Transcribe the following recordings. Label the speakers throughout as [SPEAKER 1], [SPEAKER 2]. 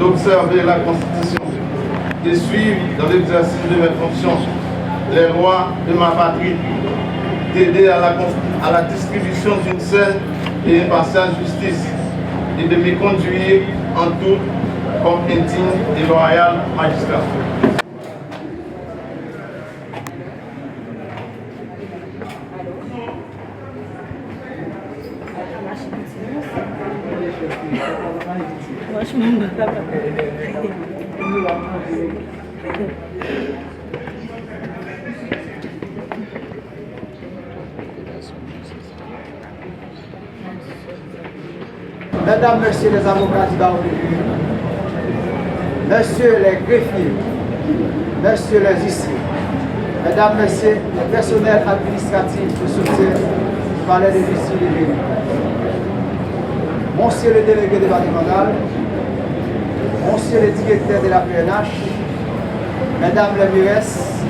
[SPEAKER 1] d'observer la Constitution, de suivre dans l'exercice de mes fonctions les lois de ma patrie, d'aider à la distribution d'une saine et impartiale justice et de me conduire en tout comme un digne et loyal magistrat.
[SPEAKER 2] Mesdames, Messieurs les avocats du barreau de justice, Messieurs les greffiers, Messieurs les huissiers, Mesdames, Messieurs les personnels administratifs de soutien du palais de justice de Jérémie, Monsieur le délégué départemental, Monsieur le directeur de la PNH, Mesdames les mairesses,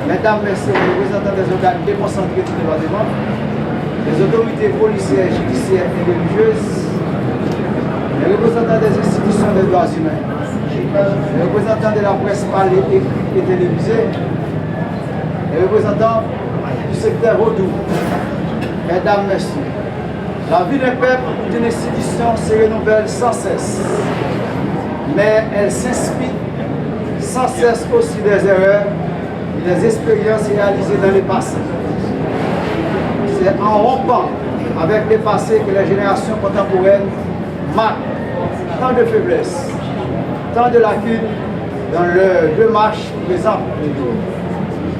[SPEAKER 2] Mesdames, Messieurs les représentants des organes déconcentrés du département, les autorités policières, judiciaires et religieuses, les représentants des institutions des droits humains, les représentants de la presse parlée, écrite et télévisée, les représentants du secteur Rodou, Mesdames, Messieurs, la vie d'un peuple ou d'une institution se renouvelle sans cesse, mais elle s'inspire sans cesse aussi des erreurs et des expériences réalisées dans le passé. C'est en rompant avec le passé que les générations contemporaines marquent tant de faiblesses, tant de lacunes dans leur démarche présente.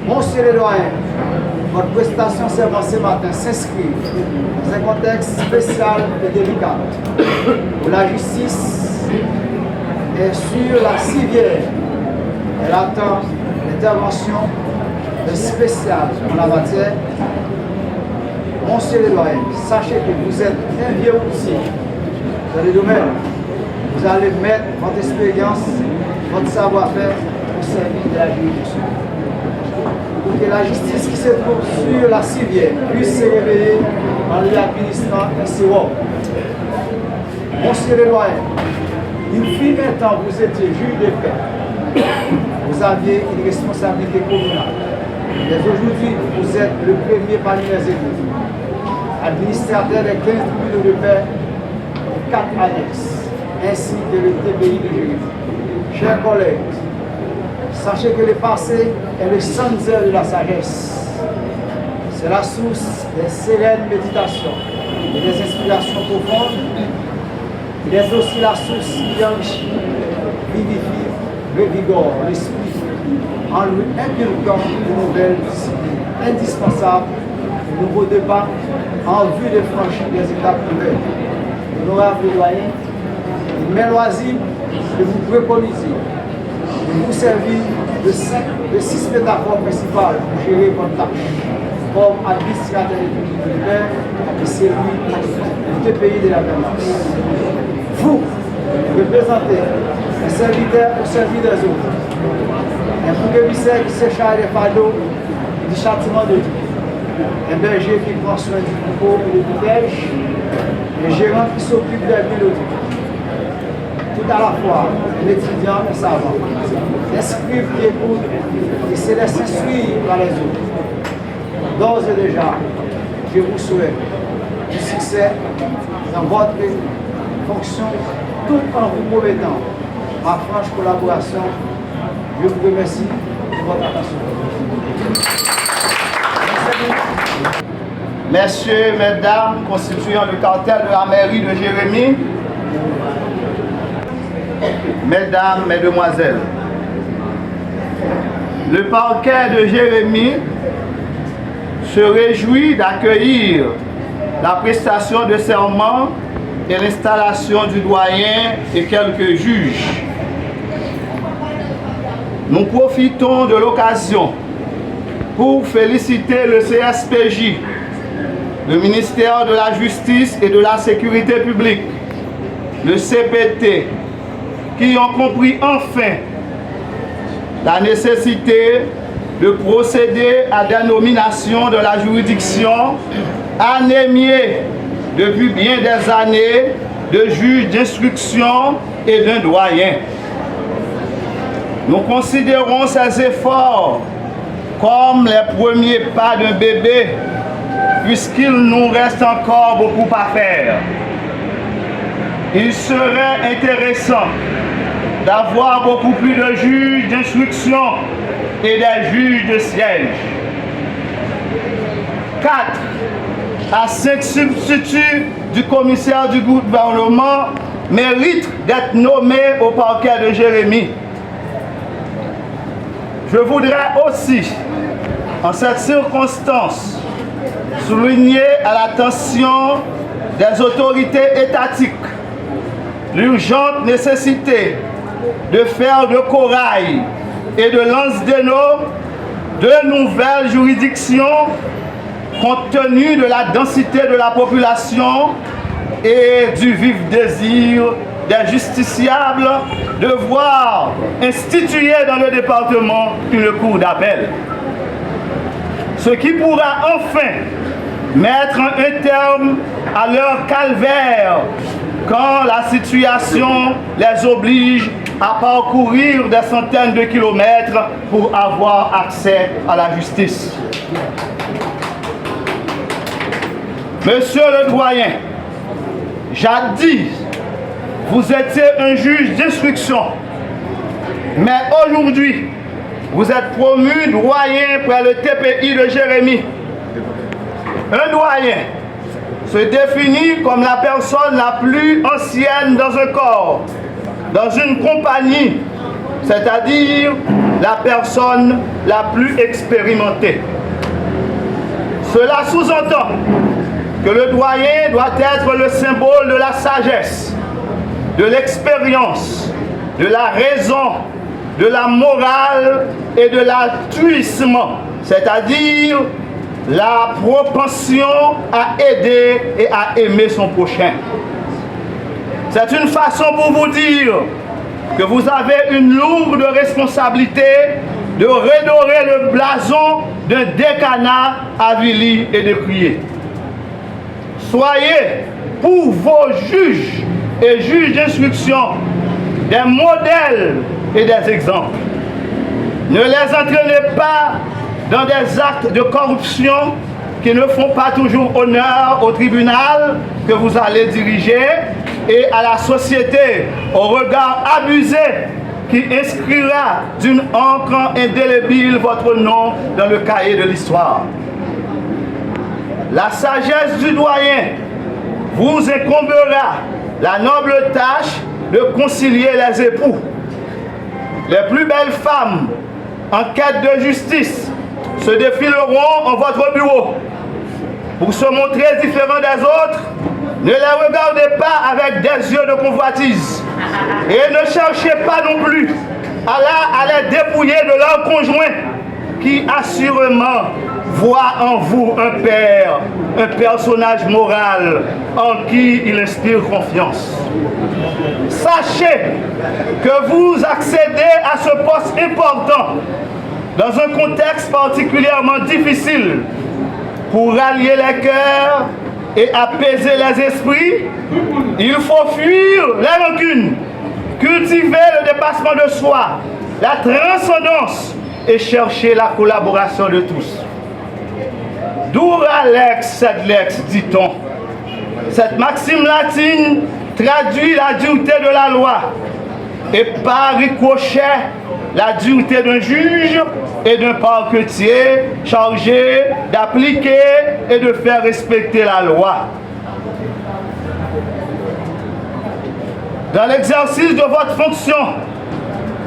[SPEAKER 2] Monsieur le doyen, votre prestation servant ce matin s'inscrit dans un contexte spécial et délicat où la justice est sur la civière. Elle attend l'intervention spéciale en la matière. Monsieur le doyen, sachez que vous êtes un vieux outil dans le domaine. Vous allez mettre votre expérience, votre savoir-faire au service de la juridiction. Pour que la justice qui se trouve sur la civière puisse se réveiller en lui administrant un sirop. Monsieur le doyen, il fut un temps vous étiez juge de paix. Vous aviez une responsabilité communale. Mais aujourd'hui, vous êtes le premier parmi les élus. Administrateur des 15 tribunaux de paix et 4 annexes, ainsi que le TPI de Jérémie. Chers collègues, sachez que le passé est le centre de la sagesse. C'est la source des sereines méditations et des inspirations profondes. Il est aussi la source qui enrichit, vivifie, revigore l'esprit en lui inculquant de nouvelles disciplines indispensables, de nouveaux débats en vue de franchir des étapes nouvelles. Honorable doyen, il m'est loisible de vous préconiser, de vous servir de 6 métaphores principales pour gérer votre tâche, comme administrateur du militaire et celui du TPI de la permanence. Vous représentez un serviteur au service des autres, un bouc émissaire qui se charge des fardeaux du châtiment de Dieu, un berger qui prend soin du troupeau et du protège, un gérant qui s'occupe des mélodies. Tout à la fois, un étudiant et savant, un scribe qui écoute et se laisse instruire par les autres. D'ores et déjà, je vous souhaite du succès dans votre fonction, tout en vous promettant ma franche collaboration. Je vous remercie de votre attention.
[SPEAKER 3] Messieurs, mesdames, constituant le cartel de la mairie de Jérémie, mesdames, mesdemoiselles, le parquet de Jérémie se réjouit d'accueillir la prestation de serment et l'installation du doyen et quelques juges. Nous profitons de l'occasion pour féliciter le CSPJ, le ministère de la Justice et de la Sécurité publique, le CPT, qui ont compris enfin la nécessité de procéder à des nominations de la juridiction anémiée depuis bien des années de juges d'instruction et d'un doyen. Nous considérons ces efforts comme les premiers pas d'un bébé, puisqu'il nous reste encore beaucoup à faire. Il serait intéressant d'avoir beaucoup plus de juges d'instruction et des juges de siège. 4 à 5 substituts du commissaire du gouvernement méritent d'être nommés au parquet de Jérémie. Je voudrais aussi, en cette circonstance, souligner à l'attention des autorités étatiques l'urgente nécessité de faire de Corail et de Lance-Desnaux deux nouvelles juridictions compte tenu de la densité de la population et du vif désir des justiciables de voir instituer dans le département une cour d'appel. Ce qui pourra enfin mettre un terme à leur calvaire quand la situation les oblige à parcourir des centaines de kilomètres pour avoir accès à la justice. Monsieur le doyen, jadis, vous étiez un juge d'instruction, mais aujourd'hui, vous êtes promu doyen près le TPI de Jérémie. Un doyen se définit comme la personne la plus ancienne dans un corps, dans une compagnie, c'est-à-dire la personne la plus expérimentée. Cela sous-entend que le doyen doit être le symbole de la sagesse, de l'expérience, de la raison, de la morale et de l'altruisme, c'est-à-dire la propension à aider et à aimer son prochain. C'est une façon pour vous dire que vous avez une lourde responsabilité de redorer le blason d'un décanat avili et décrié. Soyez pour vos juges et juges d'instruction des modèles et des exemples. Ne les entraînez pas dans des actes de corruption qui ne font pas toujours honneur au tribunal que vous allez diriger et à la société au regard abusé qui inscrira d'une encre indélébile votre nom dans le cahier de l'histoire. La sagesse du doyen vous incombera la noble tâche de concilier les époux. Les plus belles femmes en quête de justice se défileront en votre bureau. Pour se montrer différents des autres, ne les regardez pas avec des yeux de convoitise. Et ne cherchez pas non plus à les dépouiller de leur conjoint qui assurément voit en vous un père, un personnage moral en qui il inspire confiance. Sachez que vous accédez à ce poste important dans un contexte particulièrement difficile pour rallier les cœurs et apaiser les esprits. Il faut fuir les rancunes, cultiver le dépassement de soi, la transcendance et chercher la collaboration de tous. Dura lex sed lex, dit-on. Cette maxime latine traduit la dureté de la loi et par ricochet la dureté d'un juge et d'un parquetier chargé d'appliquer et de faire respecter la loi. Dans l'exercice de votre fonction,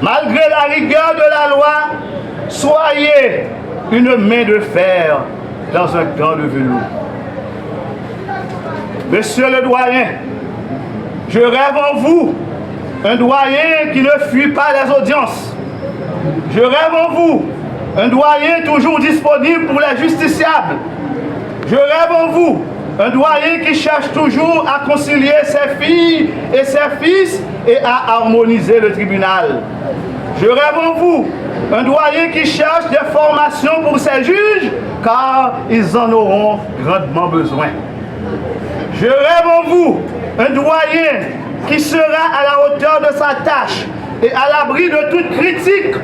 [SPEAKER 3] malgré la rigueur de la loi, soyez une main de fer dans un gant de velours. Monsieur le doyen, je rêve en vous un doyen qui ne fuit pas les audiences. Je rêve en vous un doyen toujours disponible pour les justiciables. Je rêve en vous un doyen qui cherche toujours à concilier ses filles et ses fils et à harmoniser le tribunal. Je rêve en vous un doyen qui cherche des formations pour ses juges, car ils en auront grandement besoin. Je rêve en vous un doyen qui sera à la hauteur de sa tâche et à l'abri de toute critique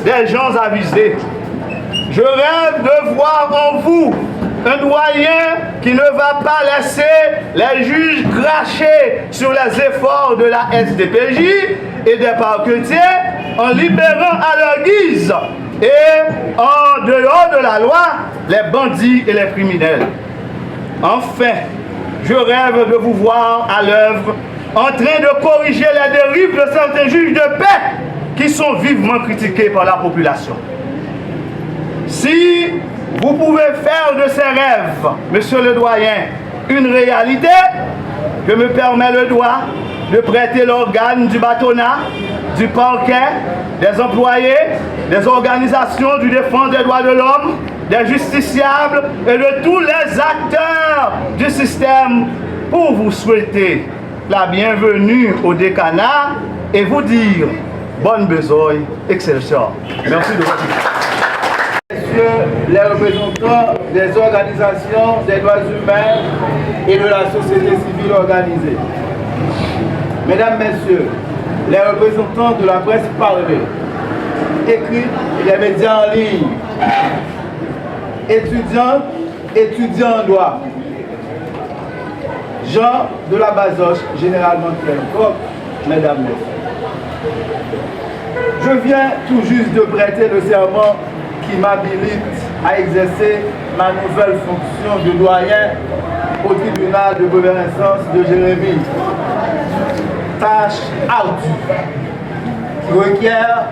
[SPEAKER 3] des gens avisés. Je rêve de voir en vous un doyen qui ne va pas laisser les juges cracher sur les efforts de la SDPJ et des parquetiers en libérant à leur guise et en dehors de la loi les bandits et les criminels. Enfin, je rêve de vous voir à l'œuvre en train de corriger les dérives de certains juges de paix qui sont vivement critiqués par la population. Si vous pouvez faire de ces rêves, monsieur le doyen, une réalité, je me permets le droit de prêter l'organe du bâtonnat, du parquet, des employés, des organisations du défense des droits de l'homme, des justiciables et de tous les acteurs du système pour vous souhaiter la bienvenue au décanat et vous dire bonne besogne, Excelsior. Merci de votre écoute.
[SPEAKER 4] Messieurs les représentants des organisations des droits humains et de la société civile organisée, Mesdames, Messieurs, les représentants de la presse parlée, écrite et les médias en ligne, étudiants en droit, gens de la Bazoche, généralement Clercoq, Mesdames, Messieurs, je viens tout juste de prêter le serment qui m'habilite à exercer ma nouvelle fonction de doyen au tribunal de première instance de Jérémie. Tâche ardue qui requiert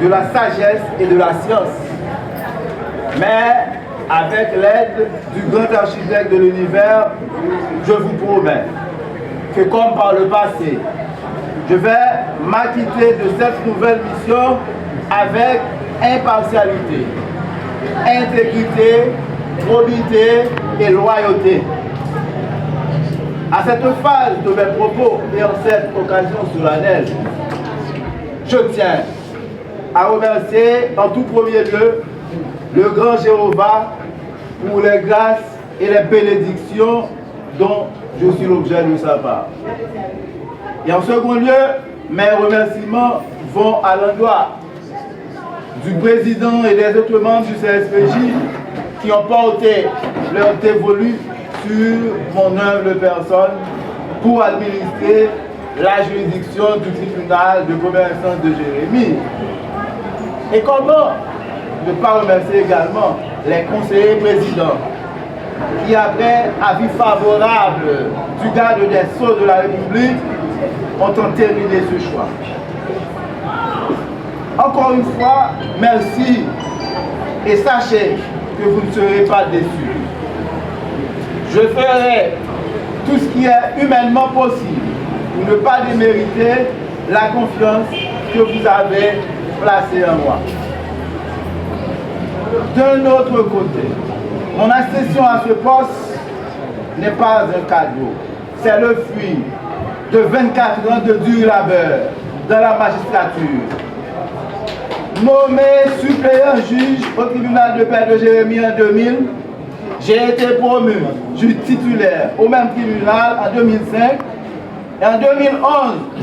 [SPEAKER 4] de la sagesse et de la science. Mais avec l'aide du grand architecte de l'univers, je vous promets que comme par le passé, je vais m'acquitter de cette nouvelle mission avec impartialité, intégrité, probité et loyauté. À cette phase de mes propos et en cette occasion solennelle, je tiens à remercier en tout premier lieu le grand Jéhovah pour les grâces et les bénédictions dont je suis l'objet de sa part. Et en second lieu, mes remerciements vont à l'endroit du président et des autres membres du CSPJ qui ont porté leur dévolu sur mon humble personne pour administrer la juridiction du tribunal de première instance de Jérémie. Et comment ne pas remercier également les conseillers présidents qui, après avis favorable du garde des Sceaux de la République, ont entériné ce choix. Encore une fois, merci et sachez que vous ne serez pas déçus. Je ferai tout ce qui est humainement possible pour ne pas démériter la confiance que vous avez placée en moi. D'un autre côté, mon accession à ce poste n'est pas un cadeau, c'est le fruit de 24 ans de dur labeur dans la magistrature. Nommé suppléant juge au tribunal de paix de Jérémie en 2000, j'ai été promu juge titulaire au même tribunal en 2005 et en 2011,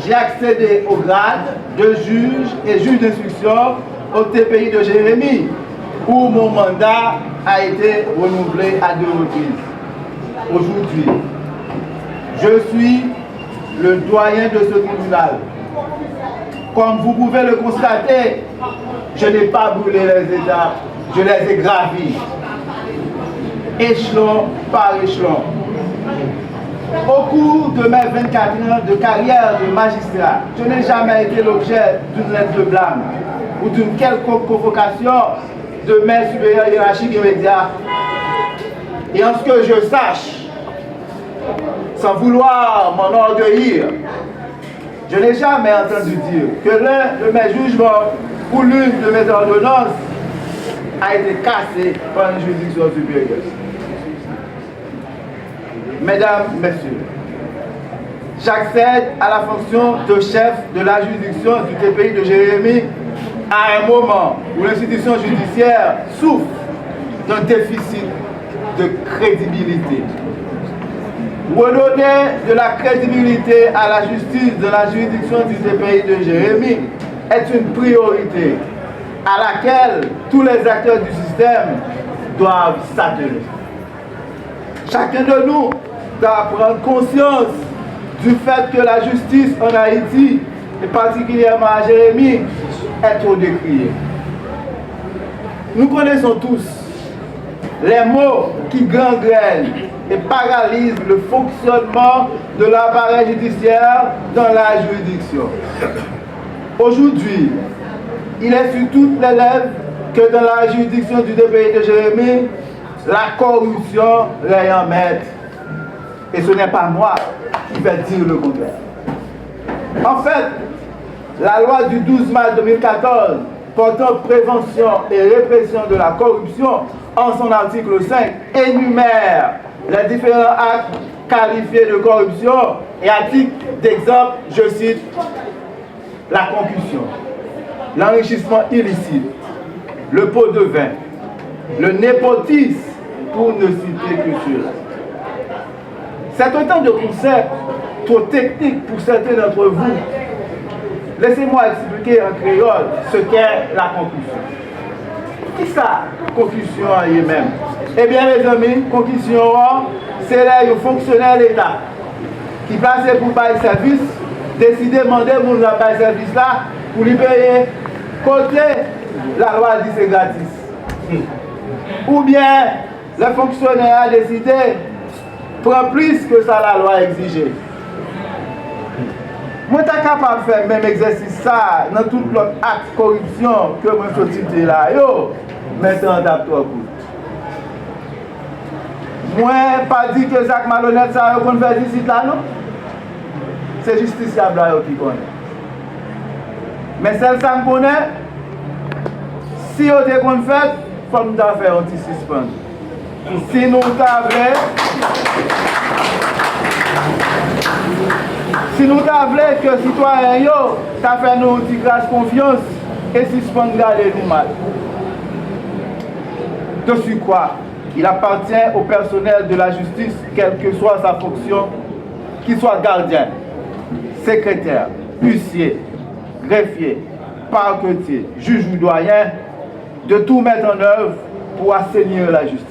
[SPEAKER 4] j'ai accédé au grade de juge et juge d'instruction au TPI de Jérémie où mon mandat a été renouvelé à 2 reprises. Aujourd'hui, je suis le doyen de ce tribunal. Comme vous pouvez le constater, je n'ai pas brûlé les étapes, je les ai gravies, échelon par échelon. Au cours de mes 24 ans de carrière de magistrat, je n'ai jamais été l'objet d'une lettre de blâme ou d'une quelconque convocation de mes supérieurs hiérarchiques immédiats. Et en ce que je sache, sans vouloir m'enorgueillir, je n'ai jamais entendu dire que l'un de mes jugements ou l'une de mes ordonnances a été cassée par une juridiction supérieure. Mesdames, Messieurs, j'accède à la fonction de chef de la juridiction du TPI de Jérémie à un moment où l'institution judiciaire souffre d'un déficit de crédibilité. Redonner de la crédibilité à la justice de la juridiction du DPI de Jérémie est une priorité à laquelle tous les acteurs du système doivent s'atteler. Chacun de nous doit prendre conscience du fait que la justice en Haïti, et particulièrement à Jérémie, est trop décriée. Nous connaissons tous les mots qui gangrènent et paralysent le fonctionnement de l'appareil judiciaire dans la juridiction. Aujourd'hui, il est sur toutes les lèvres que dans la juridiction du DPI de Jérémie, la corruption est en maître. Et ce n'est pas moi qui vais dire le contraire. En fait, la loi du 12 mars 2014 portant prévention et répression de la corruption, en son article 5, énumère les différents actes qualifiés de corruption et à titre d'exemple, je cite, la concussion, l'enrichissement illicite, le pot de vin, le népotisme, pour ne citer que cela. C'est autant de concepts trop techniques pour certains d'entre vous. Laissez-moi expliquer en créole ce qu'est la concussion. Qui ça, concussion en elle-même? Eh bien, mes amis, concussion, c'est les fonctionnaires de l'État qui passent pour bail service, décident de demander pour le bail service là, pour lui payer côté la loi dit c'est gratis. Ou bien, le fonctionnaire a décidé de prendre plus que ça la loi exigée. Moi, je suis capable de faire le même exercice ça dans tout l'autre acte de corruption que moi je suis cité là. Maintenant, on tape trop coup. Moi, pas dit que Jacques Malhonnête, ça a qu'on fait ici là, non? C'est justiciable là qui connaît. Mais celle que je connais, si on est qu'on fait, il faut nous faire un petit suspens. Si nous t'avons. Si nous avons que les citoyens ont fait nous une grâce confiance et suspendre garder nous mal. De sur quoi il appartient au personnel de la justice, quelle que soit sa fonction, qu'il soit gardien, secrétaire, huissier, greffier, parquetier, juge ou doyen, de tout mettre en œuvre pour assainir la justice.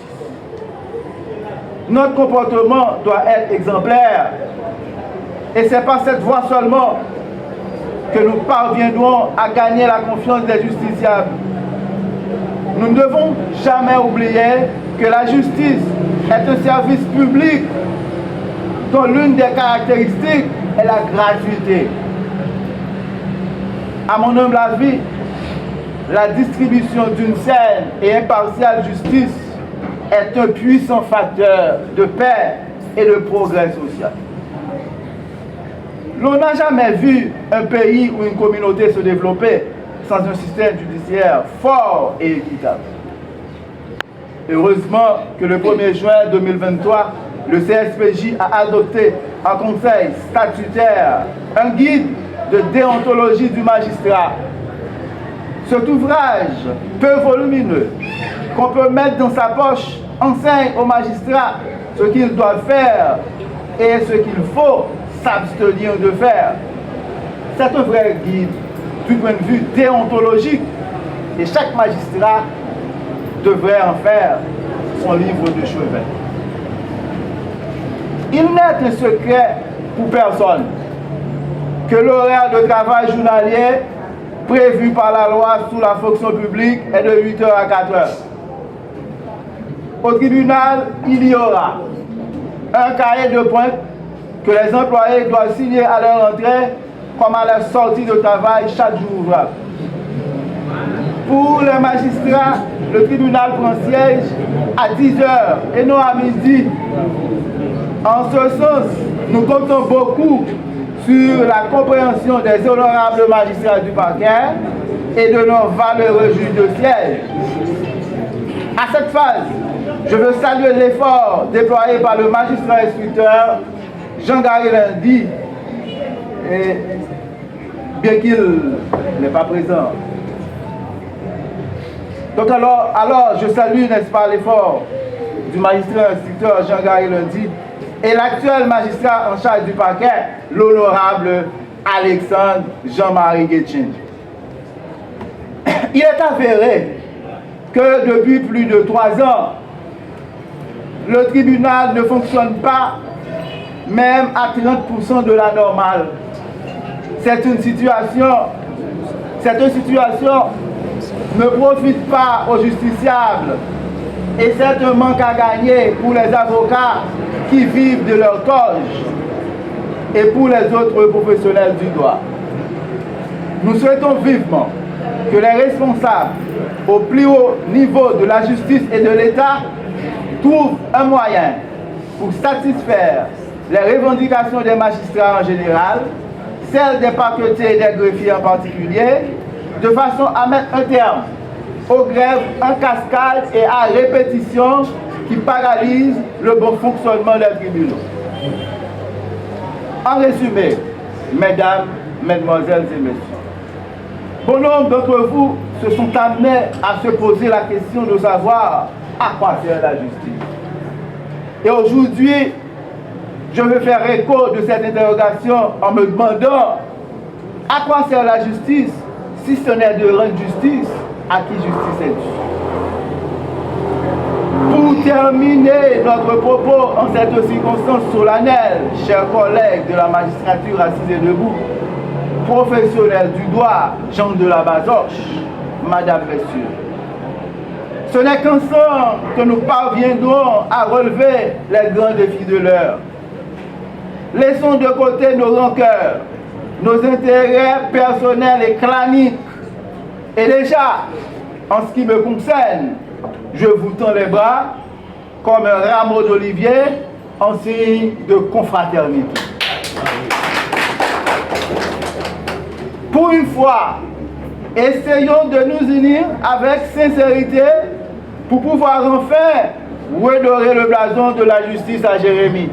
[SPEAKER 4] Notre comportement doit être exemplaire. Et c'est par cette voie seulement que nous parviendrons à gagner la confiance des justiciables. Nous ne devons jamais oublier que la justice est un service public dont l'une des caractéristiques est la gratuité. À mon humble avis, la distribution d'une saine et impartiale justice est un puissant facteur de paix et de progrès social. L'on n'a jamais vu un pays ou une communauté se développer sans un système judiciaire fort et équitable. Heureusement que le 1er juin 2023, le CSPJ a adopté en conseil statutaire un guide de déontologie du magistrat. Cet ouvrage peu volumineux qu'on peut mettre dans sa poche enseigne aux magistrats ce qu'ils doivent faire et ce qu'il faut s'abstenir de faire. C'est un vrai guide du point de vue déontologique et chaque magistrat devrait en faire son livre de chevet. Il n'est un secret pour personne que l'horaire de travail journalier prévu par la loi sous la fonction publique est de 8h à 4h. Au tribunal, il y aura un cahier de pointe que les employés doivent signer à leur entrée comme à leur sortie de travail chaque jour ouvrable. Pour les magistrats, le tribunal prend siège à 10h et non à midi. En ce sens, nous comptons beaucoup sur la compréhension des honorables magistrats du parquet et de nos valeureux juges de siège. À cette phase, je veux saluer l'effort déployé par le magistrat instructeur Jean-Gary Lundi, et bien qu'il n'est pas présent. Donc alors je salue, n'est-ce pas, l'effort du magistrat instructeur Jean-Gary Lundi et l'actuel magistrat en charge du parquet, l'honorable Alexandre Jean-Marie Guetchin. Il est avéré que depuis plus de 3 ans, le tribunal ne fonctionne pas même à 30% de la normale. C'est une situation ne profite pas aux justiciables et c'est un manque à gagner pour les avocats qui vivent de leur cause et pour les autres professionnels du droit. Nous souhaitons vivement que les responsables au plus haut niveau de la justice et de l'État trouvent un moyen pour satisfaire les revendications des magistrats en général, celles des parquetiers et des greffiers en particulier, de façon à mettre un terme aux grèves en cascade et à répétition qui paralysent le bon fonctionnement des tribunaux. En résumé, mesdames, mesdemoiselles et messieurs, bon nombre d'entre vous se sont amenés à se poser la question de savoir à quoi sert la justice. Et aujourd'hui, je veux faire écho de cette interrogation en me demandant à quoi sert la justice si ce n'est de rendre justice à qui justice est due. Pour terminer notre propos en cette circonstance solennelle, chers collègues de la magistrature assise et debout, professionnels du droit, gens de la Bazoche, Madame, Messieurs, ce n'est qu'ensemble que nous parviendrons à relever les grands défis de l'heure. Laissons de côté nos rancœurs, nos intérêts personnels et claniques. Et déjà, en ce qui me concerne, je vous tends les bras comme un rameau d'olivier en signe de confraternité. Pour une fois, essayons de nous unir avec sincérité pour pouvoir enfin redorer le blason de la justice à Jérémie.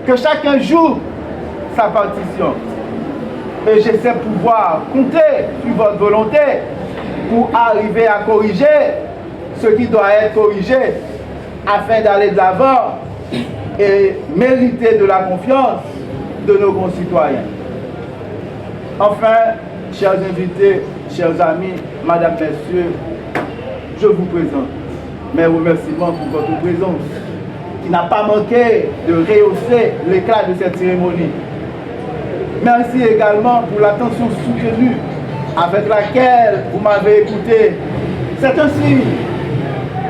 [SPEAKER 4] Que chacun joue sa partition. Et j'essaie de pouvoir compter sur votre volonté pour arriver à corriger ce qui doit être corrigé afin d'aller de l'avant et mériter de la confiance de nos concitoyens. Enfin, chers invités, chers amis, Madame, Messieurs, je vous présente mes remerciements pour votre présence qui n'a pas manqué de rehausser l'éclat de cette cérémonie. Merci également pour l'attention soutenue avec laquelle vous m'avez écouté. C'est un signe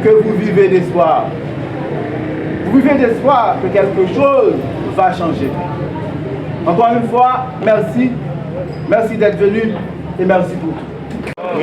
[SPEAKER 4] que vous vivez d'espoir. Vous vivez d'espoir que quelque chose va changer. Encore une fois, merci. Merci d'être venu et merci pour tout.